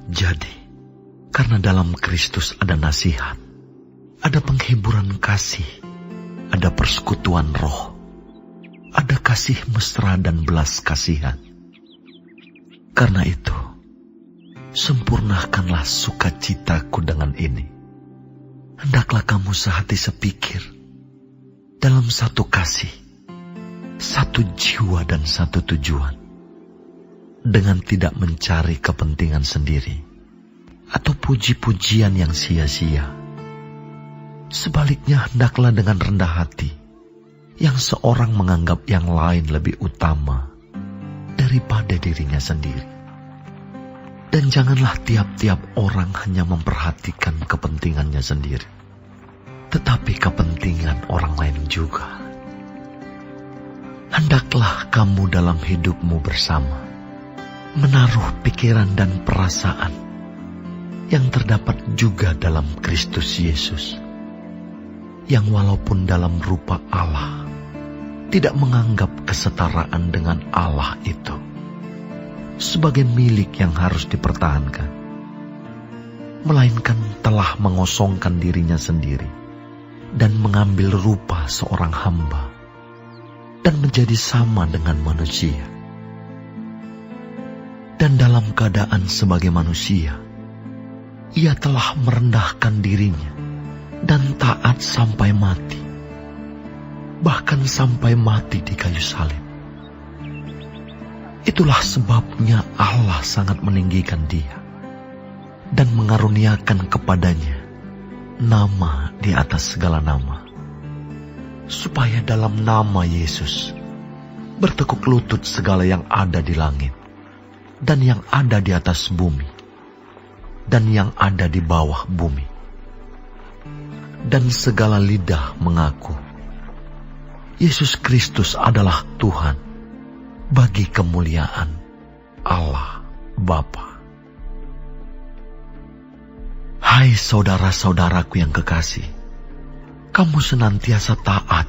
Jadi, karena dalam Kristus ada nasihat, ada penghiburan kasih, ada persekutuan roh, ada kasih mesra dan belas kasihan. Karena itu, sempurnakanlah sukacitaku dengan ini. Hendaklah kamu sehati sepikir, dalam satu kasih, satu jiwa dan satu tujuan, dengan tidak mencari kepentingan sendiri atau puji-pujian yang sia-sia. Sebaliknya, hendaklah dengan rendah hati, yang seorang menganggap yang lain lebih utama daripada dirinya sendiri. Dan janganlah tiap-tiap orang hanya memperhatikan kepentingannya sendiri, tetapi kepentingan orang lain juga. Hendaklah kamu dalam hidupmu bersama menaruh pikiran dan perasaan yang terdapat juga dalam Kristus Yesus, yang walaupun dalam rupa Allah tidak menganggap kesetaraan dengan Allah itu sebagai milik yang harus dipertahankan, melainkan telah mengosongkan dirinya sendiri dan mengambil rupa seorang hamba dan menjadi sama dengan manusia. Dan dalam keadaan sebagai manusia, ia telah merendahkan dirinya dan taat sampai mati, bahkan sampai mati di kayu salib. Itulah sebabnya Allah sangat meninggikan dia dan mengaruniakan kepadanya nama di atas segala nama, supaya dalam nama Yesus bertekuk lutut segala yang ada di langit dan yang ada di atas bumi dan yang ada di bawah bumi, dan segala lidah mengaku Yesus Kristus adalah Tuhan, bagi kemuliaan Allah Bapa. Hai saudara-saudaraku yang kekasih, kamu senantiasa taat.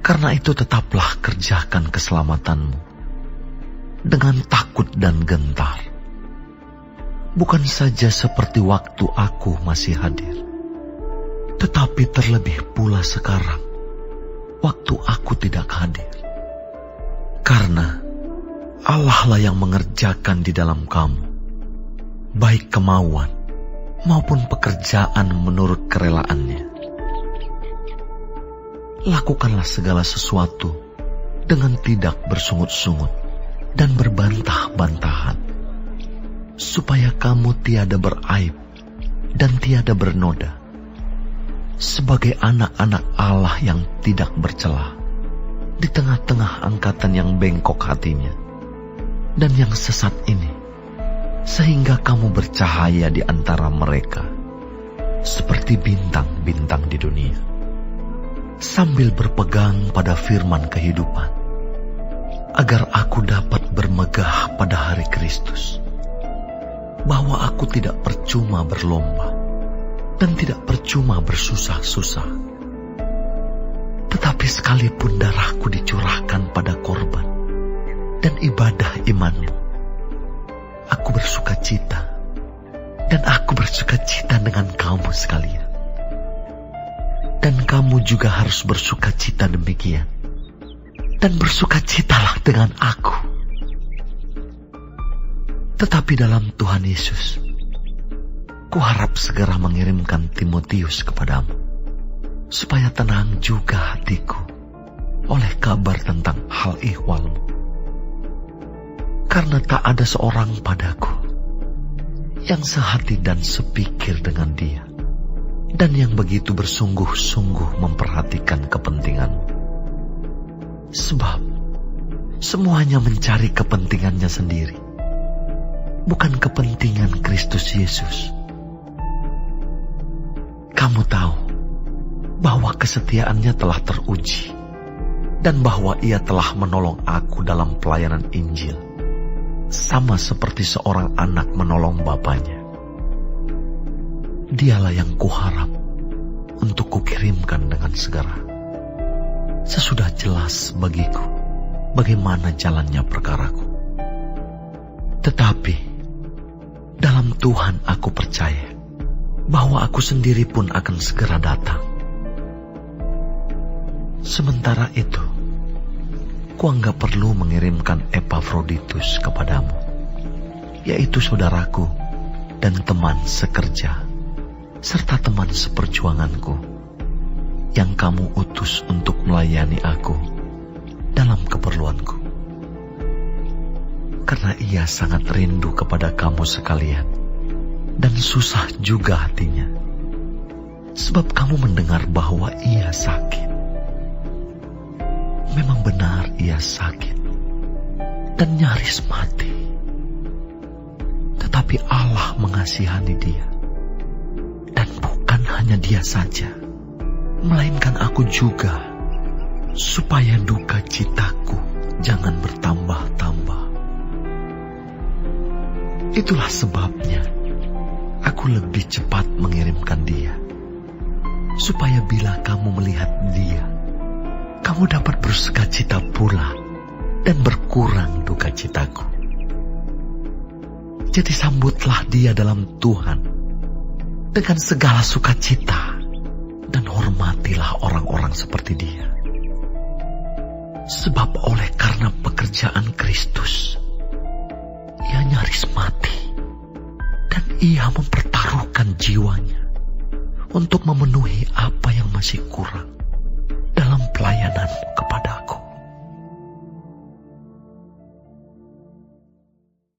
Karena itu tetaplah kerjakan keselamatanmu dengan takut dan gentar. Bukan saja seperti waktu aku masih hadir, tetapi terlebih pula sekarang, waktu aku tidak hadir. Karena Allah lah yang mengerjakan di dalam kamu, baik kemauan maupun pekerjaan menurut kerelaannya. Lakukanlah segala sesuatu dengan tidak bersungut-sungut dan berbantah-bantahan, supaya kamu tiada beraib dan tiada bernoda, sebagai anak-anak Allah yang tidak bercela di tengah-tengah angkatan yang bengkok hatinya dan yang sesat ini, sehingga kamu bercahaya di antara mereka seperti bintang-bintang di dunia, sambil berpegang pada firman kehidupan, agar aku dapat bermegah pada hari Kristus, bahwa aku tidak percuma berlomba dan tidak percuma bersusah-susah, tetapi sekalipun darahku dicurahkan pada korban dan ibadah imanmu, aku bersuka cita, dan aku bersuka cita dengan kamu sekalian. Dan kamu juga harus bersuka cita demikian, dan bersuka citalah dengan aku. Tetapi dalam Tuhan Yesus, kuharap segera mengirimkan Timotius kepadamu, supaya tenang juga hatiku oleh kabar tentang hal ihwalmu. Karena tak ada seorang padaku yang sehati dan sepikir dengan dia, dan yang begitu bersungguh-sungguh memperhatikan kepentinganmu. Sebab semuanya mencari kepentingannya sendiri, bukan kepentingan Kristus Yesus. Kamu tahu bahwa kesetiaannya telah teruji, dan bahwa ia telah menolong aku dalam pelayanan Injil, sama seperti seorang anak menolong bapanya. Dialah yang kuharap untuk kukirimkan dengan segera, sesudah jelas bagiku bagaimana jalannya perkaraku. Tetapi dalam Tuhan aku percaya bahwa aku sendiri pun akan segera datang. Sementara itu, kuanggap perlu mengirimkan Epafroditus kepadamu, yaitu saudaraku dan teman sekerja, serta teman seperjuanganku, yang kamu utus untuk melayani aku dalam keperluanku. Karena ia sangat rindu kepada kamu sekalian, dan susah juga hatinya, sebab kamu mendengar bahwa ia sakit. Memang benar ia sakit, dan nyaris mati. Tetapi Allah mengasihani dia, dan bukan hanya dia saja, melainkan aku juga, supaya duka citaku jangan bertambah-tambah. Itulah sebabnya aku lebih cepat mengirimkan dia, supaya bila kamu melihat dia, kamu dapat bersukacita pula dan berkurang duka citaku. Jadi sambutlah dia dalam Tuhan dengan segala sukacita, dan hormatilah orang-orang seperti dia. Sebab oleh karena pekerjaan Kristus, ia nyaris mati, dan ia mempertaruhkan jiwanya untuk memenuhi apa yang masih kurang dalam pelayananmu kepadaku.